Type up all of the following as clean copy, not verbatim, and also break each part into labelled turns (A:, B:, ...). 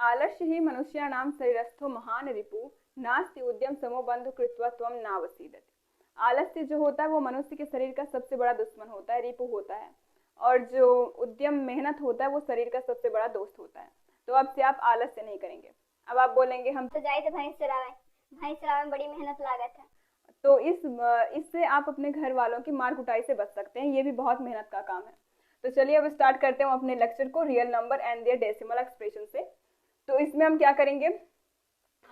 A: आलस्य हि मनुष्याणां शरीरस्थो महान रिपु नास्ति उद्यम समो बंधु कृत्वा त्वं नावसीदति। आलस्य जो होता है वो मनुष्य के शरीर का सबसे बड़ा दुश्मन होता है, रिपु होता है, और जो उद्यम मेहनत होता है वो शरीर का सबसे बड़ा दोस्त होता है। तो अब से आप आलस्य नहीं करेंगे। अब आप बोलेंगे हम
B: तो जाए थे भैंस चरावे, भैंस चरावे में बड़ी मेहनत लागत है।
A: तो इससे आप अपने घर वालों की मार कुटाई से बच सकते हैं, ये भी बहुत मेहनत का काम है। तो चलिए अब स्टार्ट करते हैं अपने लेक्चर को real number and their decimal expression से। तो इसमें हम क्या करेंगे,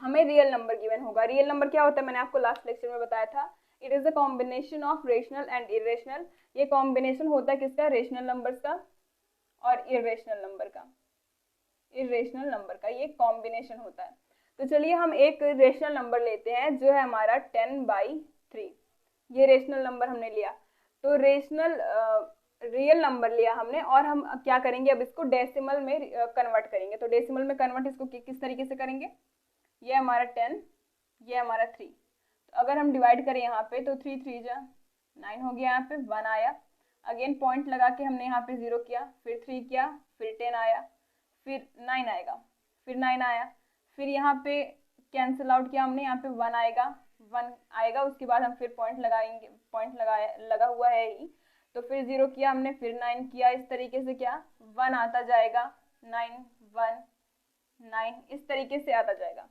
A: हमें रियल नंबर गिवन होगा। रियल नंबर क्या होता है, मैंने आपको लास्ट लेक्चर में बताया था, it is a combination of rational and irrational. ये कॉम्बिनेशन होता है किसका, रेशनल नंबर्स का और इरेशनल नंबर का। इरेशनल नंबर का ये कॉम्बिनेशन होता है। तो चलिए हम एक रेशनल नंबर लेते हैं जो है हमारा 10/3। ये रेशनल नंबर हमने लिया। तो रेशनल रियल नंबर लिया हमने, और हम क्या करेंगे, अब इसको डेसिमल में कन्वर्ट करेंगे। तो डेसिमल में कन्वर्ट इसको किस तरीके से करेंगे, ये हमारा 10, ये हमारा 3। तो अगर हम डिवाइड करें यहाँ पे तो 3 3 जा 9 हो गया, यहाँ पे 1 आया। अगेन पॉइंट लगा के हमने यहाँ पे 0 किया, फिर 3 किया, फिर 10 आया, फिर 9 आएगा, फिर 9 आया, फिर यहाँ पे कैंसिल आउट किया हमने, यहाँ पे 1 आएगा, 1 आएगा। उसके बाद हम फिर पॉइंट लगाएंगे, पॉइंट लगाया लगा हुआ है ही, तो फिर 0 किया हमने, फिर 9 किया। इस तरीके से क्या 1 आता जाएगा, 9 1 9 इस तरीके से आता जाएगा।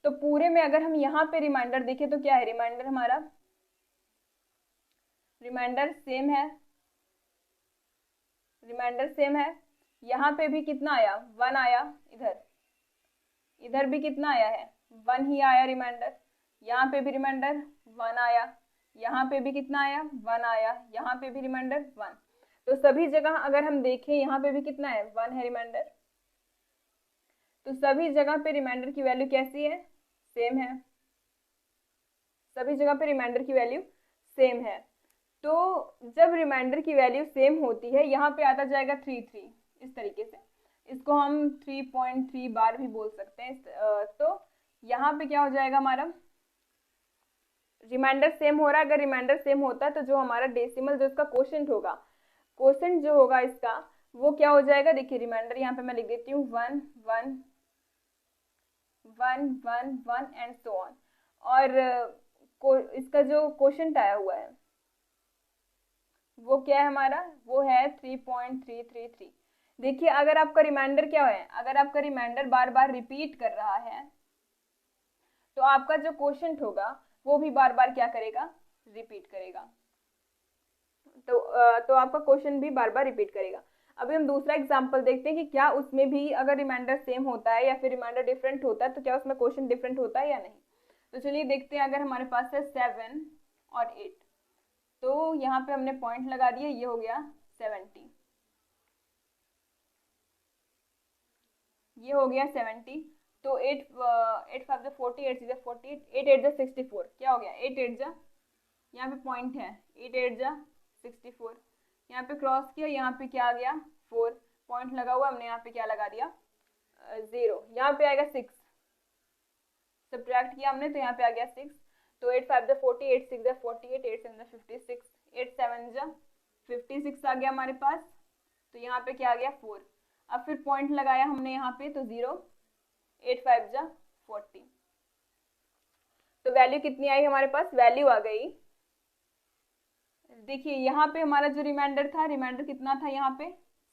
A: तो पूरे में अगर हम यहाँ पे रिमाइंडर देखें तो क्या है, रिमाइंडर हमारा रिमाइंडर सेम है, रिमाइंडर सेम है। यहाँ पे भी कितना आया, 1 आया, इधर भी कितना आया है, 1 ही आया रिमाइंडर। यहाँ पे भी रिमाइंडर 1 आया, यहाँ पे भी कितना आया, 1 आया, यहाँ पे भी रिमाइंडर 1। तो सभी जगह अगर हम देखें यहाँ पे भी कितना है, 1 है रिमाइंडर। तो सभी जगह पे रिमाइंडर की वैल्यू कैसी है, सेम है। सभी जगह पे रिमाइंडर की वैल्यू सेम है। तो जब रिमाइंडर की वैल्यू सेम होती है, यहाँ पे आता जाएगा 3 3 इस तरीके से। इसको हम 3.3 बार भी बोल सकते हैं। तो यहाँ पे क्या हो जाएगा, हमारा रिमाइंडर सेम हो रहा है। अगर रिमाइंडर सेम होता है तो जो हमारा डेसिमल, जो इसका क्वोशंट होगा, क्वोशंट जो होगा इसका, वो क्या हो जाएगा, देखिए रिमाइंडर यहाँ पे मैं लिख देती हूँ 1 1 1 1 1 एंड सो ऑन। और इसका जो क्वोशंट आया हुआ है वो क्या है हमारा, वो है 3.333। देखिए अगर आपका रिमाइंडर क्या है, अगर आपका रिमाइंडर बार बार रिपीट कर रहा है तो आपका जो क्वोशंट होगा वो भी बार बार क्या करेगा, रिपीट करेगा। तो आपका क्वेश्चन भी बार बार रिपीट करेगा। अभी हम दूसरा एग्जांपल देखते हैं कि क्या उसमें भी अगर रिमाइंडर सेम होता है या फिर रिमाइंडर डिफरेंट होता है तो क्या उसमें क्वेश्चन डिफरेंट होता है या नहीं। तो चलिए देखते हैं। अगर हमारे पास है 7 और 8, तो यहाँ पे हमने पॉइंट लगा दिया, ये हो गया 70, ये हो गया 70। तो 8 8 5 40, 8 6 40, 8 8 64, क्या हो गया, 8 8 जा, यहाँ पे पॉइंट है, 8 8 जा 64, यहाँ पे क्रॉस किया, यहाँ पे क्या आ गया 4, पॉइंट लगा हुआ, हमने यहाँ पे क्या लगा दिया 0, यहाँ पे आएगा 6, सब्ट्रैक्ट किया हमने तो यहाँ पे आ गया 6। तो 8 5 40, 8 6 48, 8 7 56, 8 7 जा 56 आ गया हमारे पास। तो यहाँ पे क्या आ गया 4। अब फिर पॉइंट लगाया हमने यहाँ पे तो 0, 8 5 जा 40। तो वैल्यू कितनी आई हमारे पास, वैल्यू आ गई, देखिए यहाँ पे हमारा जो रिमाइंडर था, रिमाइंडर कितना था, यहाँ पे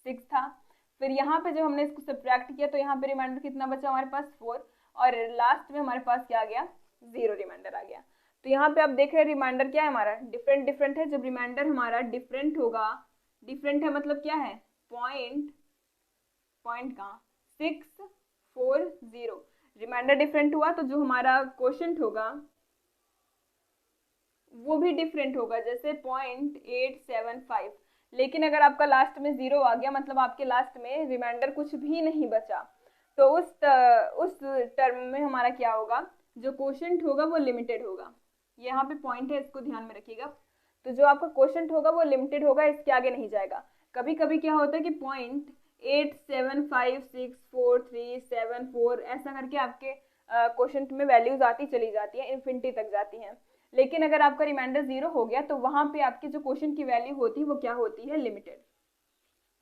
A: 6 था। फिर यहाँ पे जब हमने इसको सब्ट्रैक्ट किया तो यहाँ पे रिमाइंडर कितना बचा हमारे पास 4, और लास्ट में हमारे पास क्या आ गया, 0 रिमाइंडर आ गया। तो यहाँ पे आप देख रहे हैं रिमाइंडर क्या है हमारा, डिफरेंट डिफरेंट है। जब रिमाइंडर हमारा डिफरेंट होगा, डिफरेंट है मतलब क्या है, पॉइंट का 6 4 0, रिमाइंडर डिफरेंट हुआ तो जो हमारा क्वोशंट होगा वो भी डिफरेंट होगा, जैसे 0.875। लेकिन अगर आपका लास्ट में 0 आ गया, मतलब आपके लास्ट में रिमाइंडर कुछ भी नहीं बचा, तो उस टर्म में हमारा क्या होगा, जो क्वोशंट होगा वो लिमिटेड होगा। यहाँ पे पॉइंट है, इसको ध्यान में रखिएगा। तो जो आपका क्वोशंट होगा वो लिमिटेड होगा, इसके आगे नहीं जाएगा। कभी कभी क्या होता है कि 0.8756437 ऐसा करके आपके क्वोशंट में वैल्यूज आती चली जाती है, इन्फिनिटी तक जाती हैं। लेकिन अगर आपका रिमाइंडर 0 हो गया तो वहां पे आपकी जो क्वोशंट की वैल्यू होती है वो क्या होती है, लिमिटेड।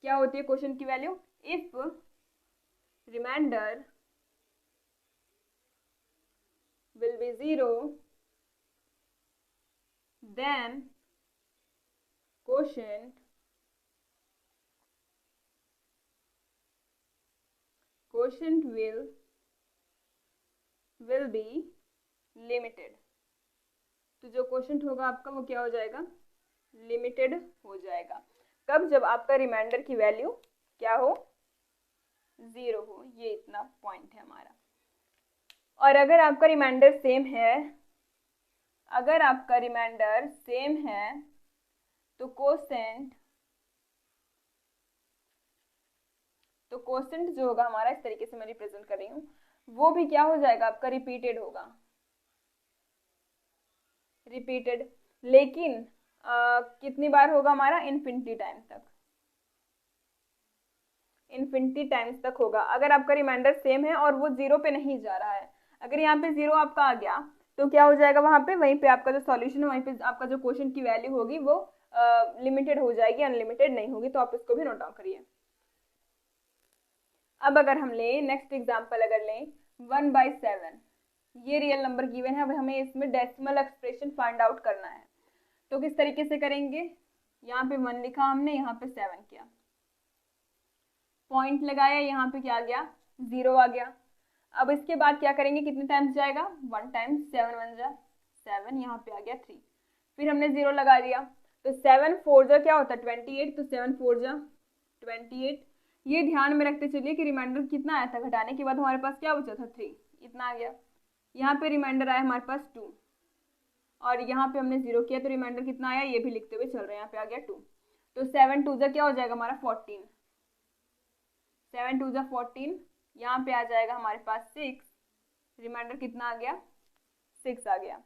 A: क्या होती है क्वोशंट की value, if remainder will be 0, then quotient will be limited। तो जो क्वोशंट होगा आपका वो क्या हो जाएगा, लिमिटेड हो जाएगा। कब, जब आपका रिमाइंडर की वैल्यू क्या हो, 0 हो। ये इतना पॉइंट है हमारा। और अगर आपका रिमाइंडर सेम है, अगर आपका रिमाइंडर सेम है तो क्वोशंट जो होगा हमारा, इस तरीके से मैं रिप्रेजेंट कर रही हूँ, वो भी क्या हो जाएगा आपका, रिपीटेड होगा, रिपीटेड। लेकिन कितनी बार होगा हमारा, इन्फिनिटी टाइम तक, इन्फिनिटी टाइम्स तक होगा। अगर आपका रिमाइंडर सेम है और वो 0 पे नहीं जा रहा है, अगर यहाँ पे 0 आपका आ गया तो क्या हो जाएगा, वहां पे वहीं पे आपका जो सॉल्यूशन है, वहीं पे आपका जो क्वोशंट की वैल्यू होगी वो लिमिटेड हो जाएगी, अनलिमिटेड नहीं होगी। तो आप इसको भी नोट डाउन करिए। अब अगर हम ले नेक्स्ट एग्जाम्पल, अगर लें 1/7, ये रियल नंबर गिवन है। अब हमें इसमें डेसिमल एक्सप्रेशन फाइंड आउट करना है। तो किस तरीके से करेंगे, यहाँ पे 1 लिखा हमने, यहाँ पे 7 किया, पॉइंट लगाया, यहाँ पे क्या आ गया, 0 आ गया। अब इसके बाद क्या करेंगे, कितने टाइम्स जाएगा, 1 टाइम्स, 7 1 जा 7, यहाँ पे आ गया 3, फिर हमने 0 लगा दिया। तो 7 4 जा क्या होता है, 28, तो 7 4 जा 28। ये ध्यान में रखते चलिए कि रिमाइंडर कितना आया था, घटाने के बाद हमारे पास क्या बचा था, 3, इतना आ गया। यहाँ पे रिमाइंडर आया हमारे पास 2, और यहाँ पे हमने 0 किया तो रिमाइंडर कितना आया, ये भी लिखते हुए चल रहे हैं, यहाँ पे आ गया 2। तो 7 2 जा क्या हो जाएगा हमारा, 14, 7 2 जा 14, यहाँ पे आ जाएगा हमारे पास 6, रिमाइंडर कितना आ गया, 6 आ गया।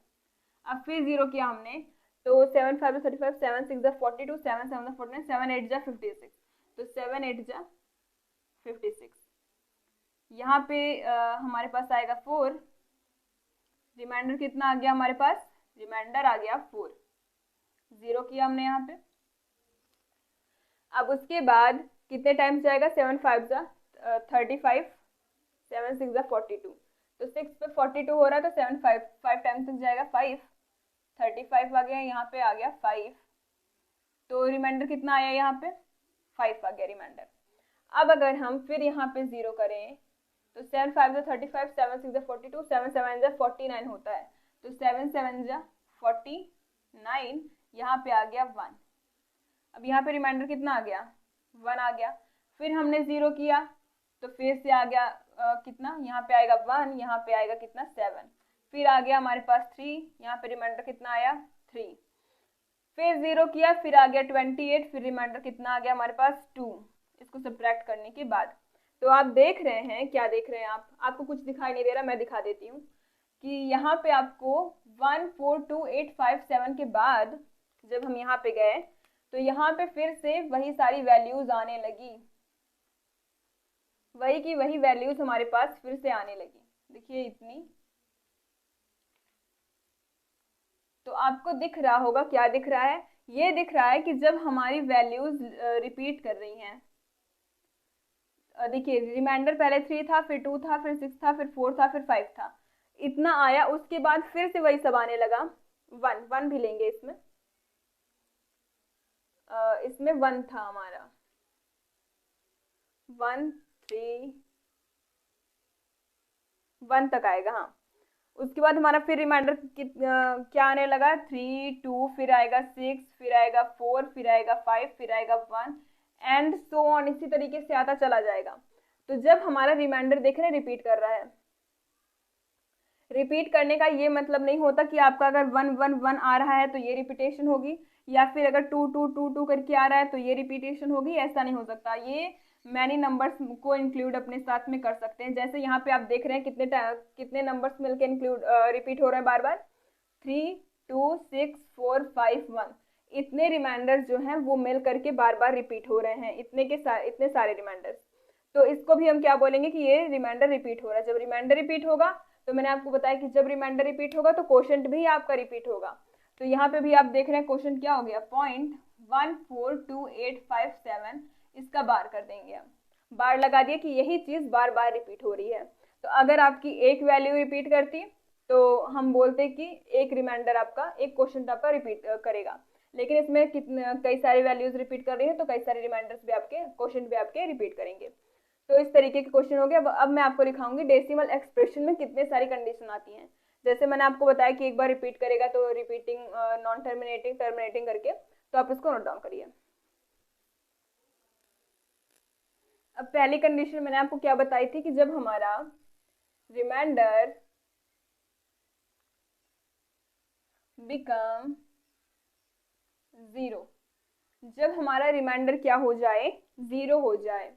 A: अब फिर 0 किया हमने, तो 7 5 जा 35, 7 6 जा 42, 7 7 जा 49, 7 8 जा 56, तो 7 8 जा 56। यहाँ पे हमारे पास आएगा 4, रिमाइंडर कितना आ गया हमारे पास, रिमाइंडर आ गया 4, 0 किया हमने यहाँ पे। अब उसके बाद कितने टाइम्स जाएगा, 7 5 जा 35, 7 6 जा 42, तो 6 पे 42 हो रहा है, तो 7 5 टाइम्स तक जाएगा 5, 35 आ गया, यहाँ पे आ गया 5, तो रिमाइंडर कितना आया, यहाँ पे 5 आ गया रिमाइंडर। अब अगर हम फिर यहाँ पे 0 करें तो 7 5 जा 35, 7 6 जा 42, 7 7 जा 49 होता है, तो 7 7 जा 49, यहाँ पे आ गया 1। अब यहाँ पे रिमाइंडर कितना आ गया, 1 आ गया। फिर हमने 0 किया तो फिर से आ गया कितना, यहाँ पे आएगा 1, यहाँ पे आएगा कितना, 7, फिर आ गया हमारे पास 3, यहाँ पे रिमाइंडर कितना आया, 3, फिर 0 किया, फिर आ गया 28, फिर रिमाइंडर कितना आ गया हमारे पास, 2, इसको सब्ट्रैक्ट करने के बाद। तो आप देख रहे हैं, क्या देख रहे हैं आप, आपको कुछ दिखाई नहीं दे रहा, मैं दिखा देती हूँ कि यहाँ पे आपको 1 4 2 8 5 7 के बाद जब हम यहाँ पे गए तो यहाँ पे फिर से वही सारी वैल्यूज आने लगी, वही की वही वैल्यूज हमारे पास फिर से आने लगी। देखिए इतनी, तो आपको दिख रहा होगा, क्या दिख रहा है, ये दिख रहा है कि जब हमारी वैल्यूज रिपीट कर रही हैं, देखिए रिमाइंडर पहले 3 था, फिर 2 था, फिर 6 था, फिर 4 था, फिर 5 था, इतना आया। उसके बाद फिर से वही सब आने लगा, 1 भी लेंगे इसमें, इसमें 1 था हमारा, 1 3 1 तक आएगा, हाँ। उसके बाद हमारा फिर रिमाइंडर क्या आने लगा, 3 2, फिर आएगा 6, फिर आएगा 4, फिर आएगा 5, फिर आएगा 1 एंड सो ऑन, इसी तरीके से आता चला जाएगा। तो जब हमारा रिमाइंडर देख रहे हैं रिपीट कर रहा है, रिपीट करने का ये मतलब नहीं होता कि आपका अगर 1 1 1 आ रहा है तो ये रिपीटेशन होगी, या फिर अगर 2 2 2 2 करके आ रहा है तो ये रिपीटेशन होगी, ऐसा नहीं हो सकता। ये मैनी नंबर्स को इंक्लूड अपने साथ में कर सकते हैं। जैसे यहाँ पे आप देख रहे हैं कितने नंबर्स मिलके इंक्लूड रिपीट हो रहे हैं बार बार, 3 2 6 4 5 1, इतने रिमाइंडर्स जो हैं वो मिल करके बार बार रिपीट हो रहे हैं, इतने सारे रिमाइंडर्स। तो इसको भी हम क्या बोलेंगे कि ये रिमाइंडर रिपीट हो रहा है। जब रिमाइंडर रिपीट होगा तो मैंने आपको बताया कि जब रिमाइंडर रिपीट होगा तो क्वोशंट भी आपका रिपीट होगा। तो यहाँ पे भी आप देख रहे हैं क्वोशंट क्या हो गया, 0.142857, इसका बार कर देंगे हम, बार लगा दिए कि यही चीज बार बार रिपीट हो रही है। तो अगर आपकी एक वैल्यू रिपीट करती तो हम बोलते हैं कि एक रिमाइंडर आपका, एक क्वेश्चन आपका रिपीट करेगा, लेकिन इसमें कितने कई सारी वैल्यूज रिपीट कर रही है, तो कई सारे रिमाइंडर्स भी आपके, क्वेश्चन भी आपके रिपीट करेंगे। तो इस तरीके के क्वेश्चन हो गए। अब मैं आपको दिखाऊंगी डेसिमल एक्सप्रेशन में कितने सारी कंडीशन आती हैं। जैसे मैंने आपको बताया कि एक बार रिपीट करेगा तो रिपीटिंग, नॉन टर्मिनेटिंग, टर्मिनेटिंग करके, तो आप इसको नोट डाउन करिए। अब पहली कंडीशन मैंने आपको क्या बताई थी कि जब हमारा रिमाइंडर बिकम 0, जब हमारा रिमाइंडर क्या हो जाए, 0 हो जाए,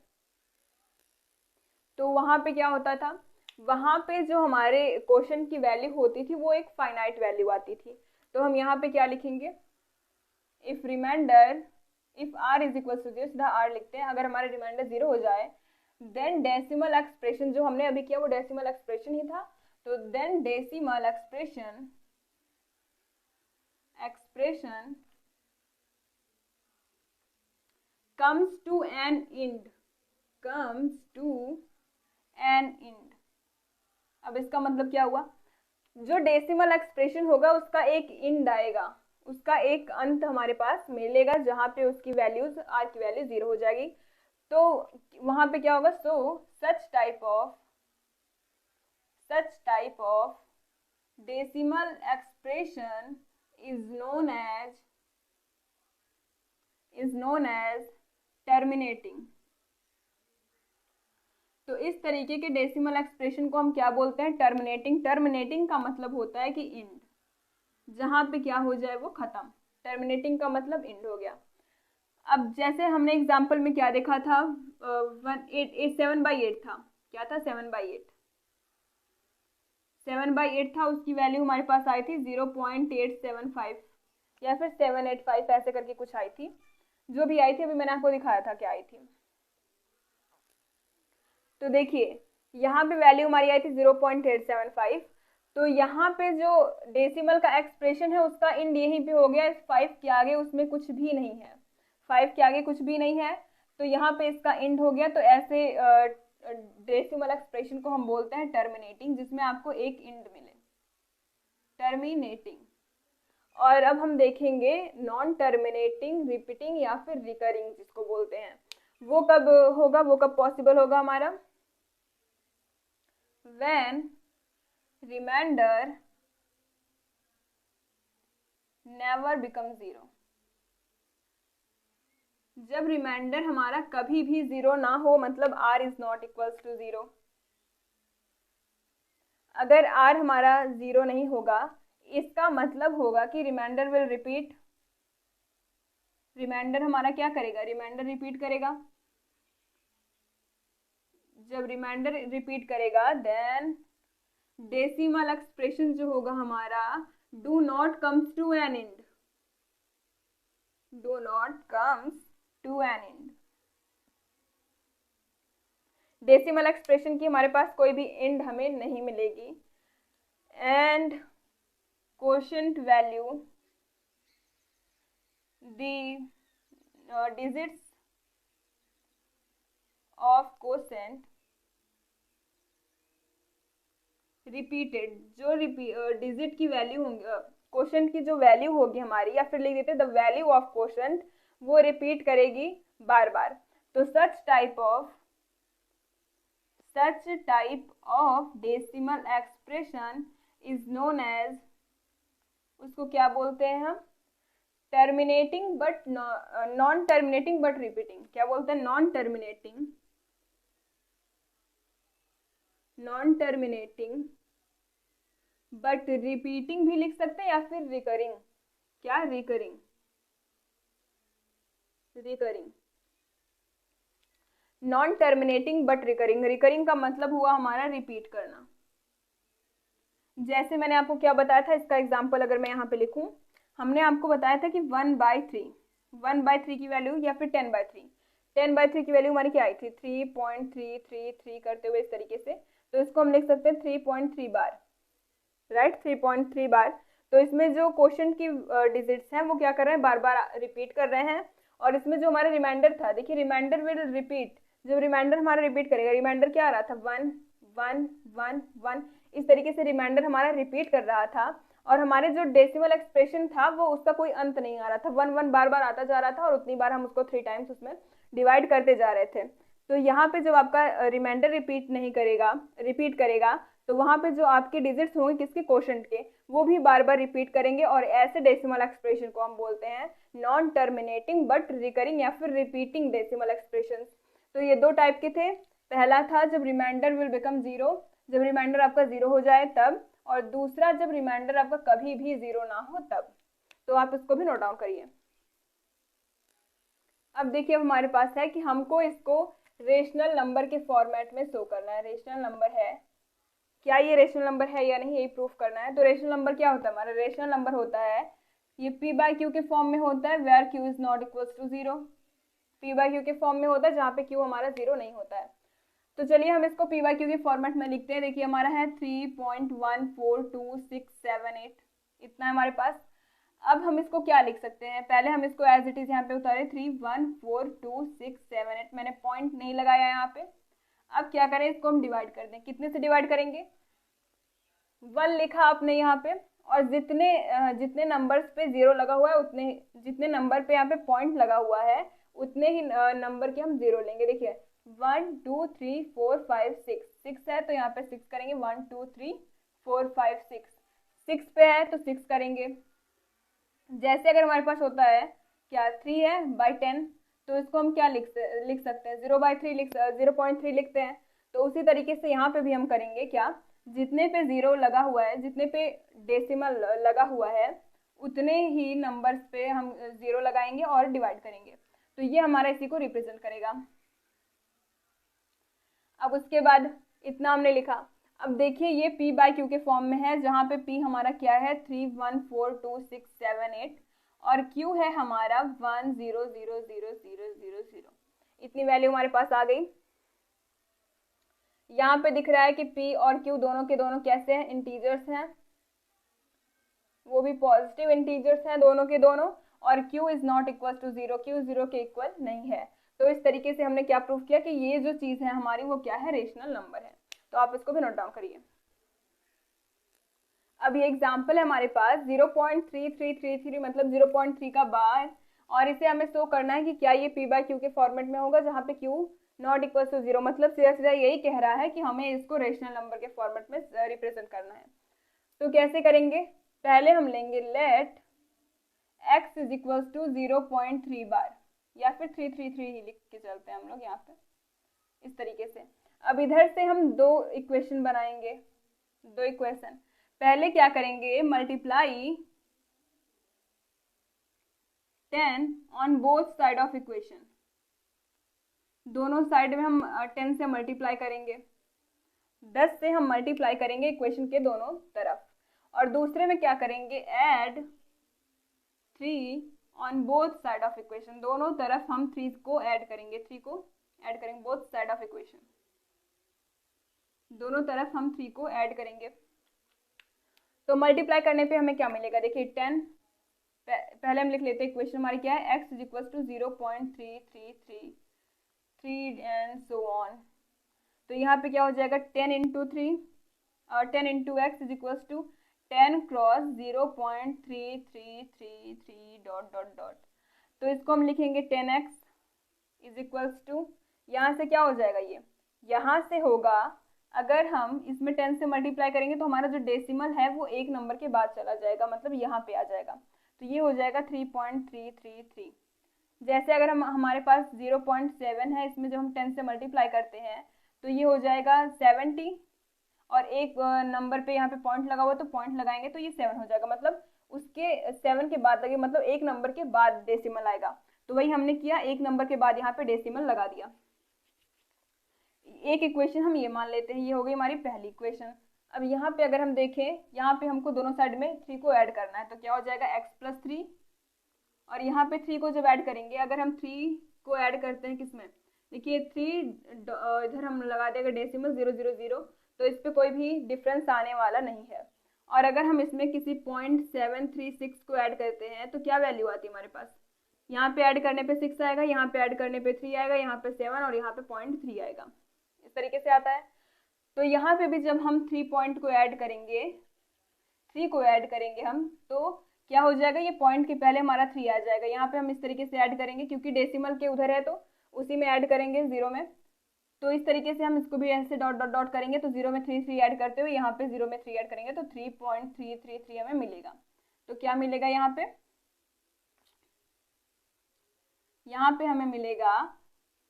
A: तो वहां पे क्या होता था, वहां पे जो हमारे क्वेश्चन की वैल्यू होती थी वो एक फाइनाइट वैल्यू आती थी। तो हम यहाँ पे क्या लिखेंगे, if remainder, if r is equal to 0, सीधा r लिखते हैं, अगर हमारा रिमाइंडर 0 हो जाए, देन डेसिमल एक्सप्रेशन जो हमने अभी किया वो डेसिमल एक्सप्रेशन ही था, तो then decimal expression comes to an end, comes to an end। अब इसका मतलब क्या हुआ, जो डेसिमल एक्सप्रेशन होगा उसका एक इंड आएगा, उसका एक अंत हमारे पास मिलेगा, जहां पे उसकी वैल्यूज, आर की वैल्यू 0 हो जाएगी। तो वहां पे क्या होगा, so such type of decimal expression is known as terminating। तो इस तरीके के डेसिमल एक्सप्रेशन को हम क्या बोलते हैं, टर्मिनेटिंग। टर्मिनेटिंग का मतलब होता है कि एंड, जहां पे क्या हो जाए वो खत्म, टर्मिनेटिंग का मतलब एंड हो गया। अब जैसे हमने एग्जांपल में क्या देखा था, 7/8 था, क्या था, 7/8 था, उसकी वैल्यू हमारे पास आई थी 0.875 या फिर 785 ऐसे करके कुछ आई थी, जो भी आई थी अभी मैंने आपको दिखाया था क्या आई थी। तो देखिए यहाँ पे वैल्यू हमारी आई थी 0.875, तो यहाँ पे जो डेसिमल का एक्सप्रेशन है उसका इंड यहीं पे हो गया, 5 के आगे उसमें कुछ भी नहीं है, 5 के आगे कुछ भी नहीं है, तो यहाँ पे इसका इंड हो गया। तो ऐसे डेसिमल एक्सप्रेशन को हम बोलते हैं टर्मिनेटिंग, जिसमें आपको एक इंड मिले, टर्मिनेटिंग। और अब हम देखेंगे नॉन टर्मिनेटिंग, रिपीटिंग या फिर रिकरिंग जिसको बोलते हैं, वो कब होगा, वो कब पॉसिबल होगा हमारा, when remainder never becomes 0। जब रिमाइंडर हमारा कभी भी 0 ना हो, मतलब r is not equals to 0। अगर r हमारा 0 नहीं होगा, इसका मतलब होगा कि रिमाइंडर विल रिपीट, रिमाइंडर हमारा क्या करेगा, रिमाइंडर रिपीट करेगा। जब रिमाइंडर रिपीट करेगा, देन डेसिमल एक्सप्रेशन जो होगा हमारा do not comes to an end, do not comes to an end. Decimal expression की हमारे पास कोई भी एंड हमें नहीं मिलेगी, and quotient value, the digits of quotient repeated, जो डिजिट की वैल्यू होंगी, क्वोशंट की जो वैल्यू होगी हमारी, या फिर लिख देते द वैल्यू ऑफ क्वोशंट, वो रिपीट करेगी बार बार। तो सच type of decimal expression is known as, उसको क्या बोलते हैं हम, terminating but non terminating but repeating. क्या बोलते हैं, नॉन टर्मिनेटिंग बट रिपीटिंग भी लिख सकते हैं, या फिर रिकरिंग। क्या, recurring non terminating but recurring. Recurring का मतलब हुआ हमारा रिपीट करना। जैसे मैंने आपको क्या बताया था, इसका एग्जांपल अगर मैं यहाँ पे लिखूं, हमने आपको बताया था कि 1/3 की वैल्यू, या फिर 10/3 की वैल्यू हमारी क्या आई थी, 3.333 करते हुए इस तरीके से, तो इसको हम लिख सकते हैं 3.3 बार, राइट, 3.3 बार। तो इसमें जो क्वोशंट की डिजिट्स हैं वो क्या कर रहे हैं, बार बार रिपीट कर रहे हैं। और इसमें जो हमारा रिमाइंडर था, देखिए रिमाइंडर विल रिपीट, जब रिमाइंडर हमारा रिपीट करेगा, रिमाइंडर क्या आ रहा था, 1 1 1 1 इस तरीके से रिमाइंडर हमारा रिपीट कर रहा था, और हमारे जो डेसिमल एक्सप्रेशन था वो उसका कोई अंत नहीं आ रहा था, 1 1 बार बार आता जा रहा था, और उतनी बार हम उसको 3 टाइम्स उसमें डिवाइड करते जा रहे थे। तो यहाँ पे जब आपका रिमाइंडर रिपीट करेगा तो वहाँ पे जो आपके डिजिट्स होंगे किसके, क्वोशंट के, वो भी बार बार रिपीट करेंगे, और ऐसे डेसिमल एक्सप्रेशन को हम बोलते हैं नॉन टर्मिनेटिंग बट रिकरिंग या फिर रिपीटिंग डेसिमल एक्सप्रेशन। तो ये दो टाइप के थे। पहला था जब रिमाइंडर विल बिकम जीरो, जब रिमाइंडर आपका जीरो हो जाए तब, और दूसरा जब रिमाइंडर आपका कभी भी जीरो ना हो तब। तो आप इसको भी नोट डाउन करिए। अब देखिए हमारे पास है कि हमको इसको रेशनल नंबर के फॉर्मेट में शो करना है। रेशनल नंबर है, क्या ये रेशनल नंबर है या नहीं, यही प्रूफ करना है। तो रेशनल नंबर क्या होता है हमारा, रेशनल नंबर होता है ये p/q के फॉर्म में होता है, where q is not equal to zero. p/q के फॉर्म में होता है जहाँ पे q हमारा जीरो नहीं होता है। तो चलिए हम इसको p/q के फॉर्मेट में लिखते हैं। देखिए हमारा है 3.14268, इतना है हमारे पास। अब हम इसको क्या लिख सकते हैं, पहले हम इसको एज इट इज यहाँ पे उतारे 3.14268, मैंने पॉइंट नहीं लगाया यहाँ पे। अब क्या करें, इसको हम डिवाइड कर दें। कितने से डिवाइड करेंगे, 1 लिखा आपने यहाँ पे, और जितने नंबर्स पे जीरो लगा हुआ है उतने, जितने नंबर पे यहाँ पे पॉइंट लगा हुआ है उतने ही नंबर के हम जीरो लेंगे। देखिए 1 2 3 4 5 6 है तो यहाँ पे 6 करेंगे, 1 2 3 4 5 6 पे है तो 6 करेंगे। जैसे अगर हमारे पास होता है क्या 3 है बाई 10, तो इसको हम क्या लिख सकते हैं, 0/3 0.3 लिखते हैं। तो उसी तरीके से यहाँ पे भी हम करेंगे क्या, जितने पे जीरो लगा हुआ है, जितने पे डेसिमल लगा हुआ है उतने ही नंबर्स पे हम जीरो लगाएंगे और डिवाइड करेंगे। तो ये हमारा इसी को रिप्रेजेंट करेगा। अब उसके बाद इतना हमने लिखा। अब देखिए ये p/q के फॉर्म में है, जहाँ पे p हमारा क्या है 3142678 और q है हमारा 10000000। इतनी वैल्यू हमारे पास आ गई। यहाँ पे दिख रहा है कि p और q दोनों के दोनों कैसे हैं, इंटीजर्स हैं, वो भी पॉजिटिव इंटीजर्स हैं दोनों के दोनों, और q is not equal to zero, q zero के इक्वल नहीं है। तो इस तरीके से हमने क्या प्रूव किया कि ये जो चीज है हमारी वो क्या है, रेशनल नंबर है। तो आप इसको भी नोट डाउन करिए। अब ये एग्जांपल है हमारे पास 0.3333 मतलब 0.3 का बार, और इसे हमें शो करना है कि क्या ये p/q के फॉर्मेट में होगा जहाँ पे q not equal to zero, मतलब सीधा सीधा यही कह रहा है कि हमें इसको रेशनल नंबर के फॉर्मेट में रिप्रेजेंट करना है। तो कैसे करेंगे, पहले हम लेंगे let x is equal to 0.3 bar, या फिर 333 ही लिख के चलते हैं हम लोग यहाँ पे इस तरीके से। अब इधर से हम दो इक्वेशन बनाएंगे, दो इक्वेशन। पहले क्या करेंगे, multiply 10 on both side of equation, दोनों साइड में हम 10 से मल्टीप्लाई करेंगे, 10 से हम मल्टीप्लाई करेंगे इक्वेशन के दोनों तरफ। और दूसरे में क्या करेंगे, add 3 on both side of equation, दोनों तरफ हम 3 को ऐड करेंगे, 3 को ऐड करेंगे बोथ साइड ऑफ इक्वेशन, दोनों तरफ हम 3 को ऐड करेंगे। तो मल्टीप्लाई करने पे हमें क्या मिलेगा, देखिए 10, पहले हम लिख लेते हैं इक्वेशन हमारी क्या है, x is equal to 0.3333 and so on. तो यहाँ पे क्या हो जाएगा 10 इंटू 3 और 10 into x is equal to 10 cross 0.3333 dot dot dot. तो इसको हम लिखेंगे 10x इज इक्वल टू, यहाँ से क्या हो जाएगा, ये यहाँ से होगा, अगर हम इसमें 10 से मल्टीप्लाई करेंगे तो हमारा जो डेसिमल है वो एक नंबर के बाद चला जाएगा, मतलब यहाँ पे आ जाएगा। तो ये हो जाएगा 3.333। जैसे अगर हमारे पास 0.7 है, इसमें जब हम 10 से मल्टीप्लाई करते हैं तो ये हो जाएगा 70, और एक नंबर पे यहाँ पे पॉइंट लगा हुआ तो पॉइंट लगाएंगे तो ये 7 हो जाएगा, मतलब उसके 7 के बाद लगे, मतलब एक नंबर के बाद डेसिमल आएगा। तो वही हमने किया, एक नंबर के बाद यहाँ पे डेसिमल लगा दिया। एक इक्वेशन हम ये मान लेते हैं, ये हो गई हमारी पहली इक्वेशन। अब यहाँ पे अगर हम देखें, यहाँ पे हमको दोनों साइड में 3 को ऐड करना है, तो क्या हो जाएगा x प्लस 3, और यहाँ पे 3 को जब ऐड करेंगे, अगर हम 3 को ऐड करते हैं किसमें, देखिए 3 इधर हम लगा देंगे डेसिमल 000, तो इस पर कोई भी डिफरेंस आने वाला नहीं है। और अगर हम इसमें किसी 0.736 को ऐड करते हैं तो क्या वैल्यू आती है हमारे पास, यहाँ पे ऐड करने पे 6 आएगा, यहाँ पे ऐड करने पे 3 आएगा, यहाँ पे 7 और यहाँ पे 0.3 आएगा, इस तरीके से आता है। तो यहाँ पे भी जब हम 3 पॉइंट को ऐड करेंगे, 3 को ऐड करेंगे हम, तो क्या हो जाएगा, ये पॉइंट के पहले हमारा 3 आ जाएगा। यहाँ पे हम इस तरीके से ऐड करेंगे, क्योंकि डेसिमल के उधर है तो उसी में ऐड करेंगे 0 में। तो इस तरीके से हम इसको भी ऐसे डॉट डॉट डॉट करेंगे, तो 0 में 3 ऐड करते हुए यहाँ पे 0 में 3 ऐड करेंगे, तो 3.333 हमें मिलेगा। तो क्या मिलेगा यहाँ पे हमें मिलेगा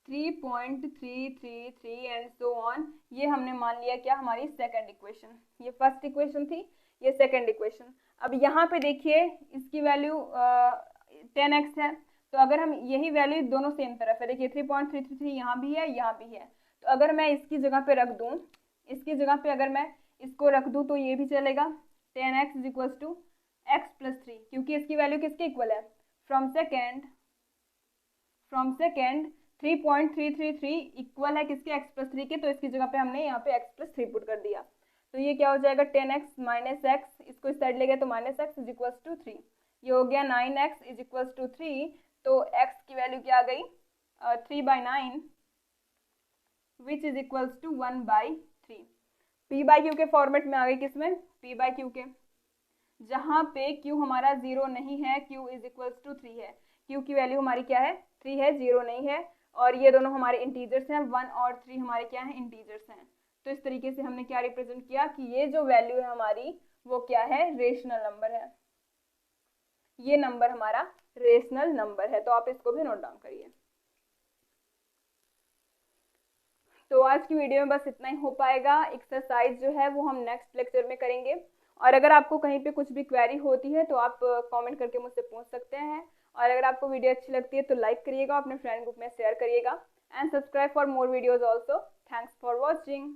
A: 3.333 एंड सो ऑन। ये हमने मान लिया क्या, हमारी सेकंड इक्वेशन। ये फर्स्ट इक्वेशन थी, ये सेकंड इक्वेशन। अब यहाँ पे देखिए इसकी वैल्यू 10x है, तो अगर हम यही वैल्यू दोनों सेम तरफ है, देखिए 3.333 यहाँ भी है, यहाँ भी है, तो अगर मैं इसकी जगह पे रख दूँ, इसकी जगह पे अगर मैं इसको रख दूँ तो ये भी चलेगा। 10x is equal to x plus 3, क्योंकि इसकी वैल्यू किसके इक्वल है, फ्रॉम सेकेंड 3.333 इक्वल है किसके, x प्लस 3 के, तो इसकी जगह पे हमने यहाँ पे x प्लस 3 पुट कर दिया। तो ये क्या हो जाएगा, 10x माइनस एक्स, इसको इस साइड ले गए तो minus x is equal to 3। ये हो गया 9x इज इक्वल टू 3, तो x की वैल्यू क्या आ गई, 3/9 which is equal to 1/3। p/q के फॉर्मेट में आ गई, किसमें, p/q के, जहाँ पे q हमारा 0 नहीं है, q इज इक्वल टू 3 है। q की वैल्यू हमारी क्या है, 3 है, 0 नहीं है, और ये दोनों हमारे इंटीजर्स हैं, 1 और 3 हमारे क्या हैं, इंटीजर्स हैं। तो इस तरीके से हमने क्या रिप्रेजेंट किया कि ये जो वैल्यू है हमारी वो क्या है, रेशनल नंबर है। ये नंबर हमारा रेशनल नंबर है, तो आप इसको भी नोट डाउन करिए। तो आज की वीडियो में बस इतना ही हो पाएगा। एक्सरसाइज जो है वो हम नेक्स्ट लेक्चर में करेंगे, और अगर आपको कहीं पे कुछ भी क्वेरी होती है तो आप कमेंट करके मुझसे पूछ सकते हैं। और अगर आपको वीडियो अच्छी लगती है तो लाइक करिएगा, अपने फ्रेंड ग्रुप में शेयर करिएगा, and subscribe for more videos also. Thanks for watching.